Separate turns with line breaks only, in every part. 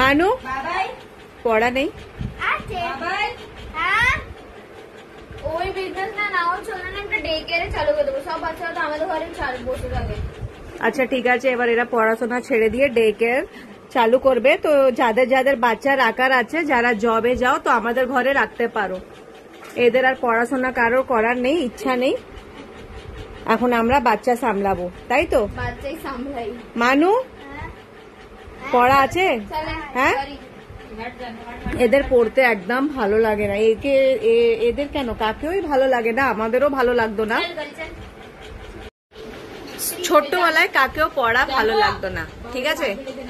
মানু পড়া নেই
ওই বিজনেস না নাও চলে না, একটা ডে কেয়ারে চালু করে দেবো, সব বাচ্চারা তো আমাদের ঘরে বসে থাকে।
আচ্ছা ঠিক আছে, এবার এরা পড়াশোনা ছেড়ে দিয়ে ডে কেয়ার চালু করবে। তো যাদের যাদের বাচ্চা রাখার আছে, যারা জবে যাও, তো আমাদের ঘরে রাখতে পারো। এদের আর পড়াশোনা কারোর করার নেই, ইচ্ছা নেই। এখন আমরা বাচ্চা সামলাবো, তাই তো?
বাচ্চাই সামলাই।
মানু পড়া আছে? হ্যাঁ, এদের পড়তে একদম ভালো লাগে না। এদের কেন, কাকেওই ভালো লাগে না, আমাদেরও ভালো লাগতো না। ছোট্টবেলায় কাকেও পড়া ভালো লাগতো না, ঠিক আছে?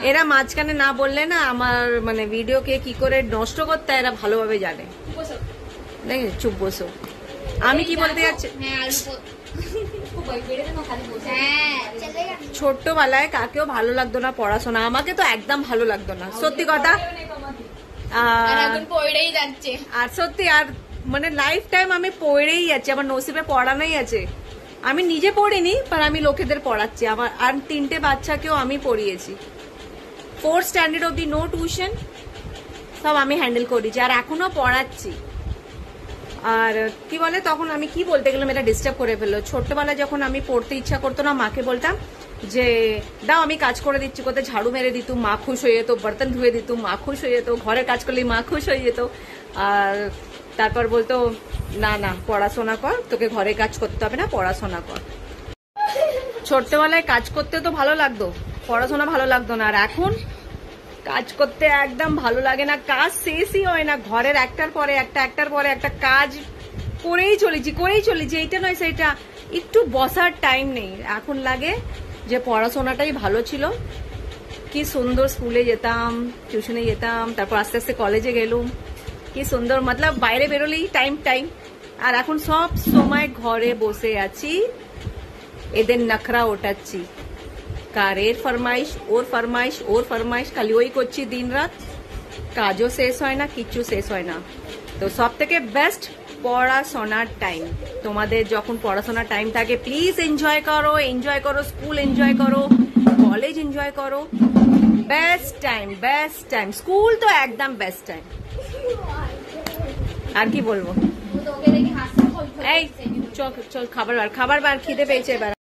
এরা মাঝখানে না বললে না আমার মানে ভিডিওকে কি করে নষ্ট করতে এরা ভালোভাবে জানে। দেখে চুপ বসো। আমি কি বলতে যাচ্ছি, ছোট্টবেলায় কাকেও ভালো লাগতো না পড়াশোনা, আমাকে তো একদম ভালো লাগতো না, সত্যি কথা। আর সত্যি, আর মানে লাইফ টাইম আমি পড়েই যাচ্ছি, আমার নসিবে পড়ানোই আছে। আমি নিজে পড়িনি, पर আমি লোকেদের পড়াচ্ছি। আমার আর 3টে বাচ্চাকেও আমি পড়িয়েছি। 4th স্ট্যান্ডার্ড অব্দি নো টিউশন, সব আমি হ্যান্ডেল করেছি, আর এখনো পড়াচ্ছি। আর কি বলে, তখন আমি কি বলতে গেলাম, এটা ডিস্টার্ব করে ফেললো। ছোট্টবেলায় যখন আমি পড়তে ইচ্ছা করতো না, মাকে বলতাম যে দাও আমি কাজ করে দিচ্ছি, কোথায় ঝাড়ু মেরে দিত, মা খুশ হয়ে যেত, বর্তন ধুয়ে দিত, মা খুশ হয়ে যেত, ঘরের কাজ করলে মা খুশ হয়ে যেত। আর তারপর বলতো না না পড়াশোনা কর, তোকে ঘরে কাজ করতে হবে না, পড়াশোনা কর। ছোট্টবেলায় কাজ করতে তো ভালো লাগতো, পড়াশোনা ভালো লাগতো না। আর এখন কাজ করতে একদম ভালো লাগে না, কাজ শেষই হয় না, ঘরের একটার পরে একটা কাজ করেই চলেছি, এইটা নয় সেটা, একটু বসার টাইম নেই। এখন লাগে যে পড়াশোনাটাই ভালো ছিল, কি সুন্দর স্কুলে যেতাম, টিউশনে যেতাম, তারপর আস্তে আস্তে কলেজে গেলুম, কি সুন্দর, মতলব বাইরে বেরোলেই টাইম। আর এখন সব সময় ঘরে বসে আছি, এদের নখরা ওঠাচ্ছি, কারের ফরমাইশ, ওর ফরমাইশ, খালি ওই করছি দিন রাত, কাজও শেষ হয় না, কিচ্ছু শেষ হয় না। তো সব থেকে বেস্ট পড়াশোনার টাইম। তোমাদের যখন পড়াশোনার টাইম থাকে, প্লিজ এনজয় করো, স্কুল এনজয় করো, কলেজ এনজয় করো, বেস্ট টাইম। স্কুল তো একদম বেস্ট টাইম। আর কি বলবো, এই চল খাবার বার খিদে পেয়েছে এবার।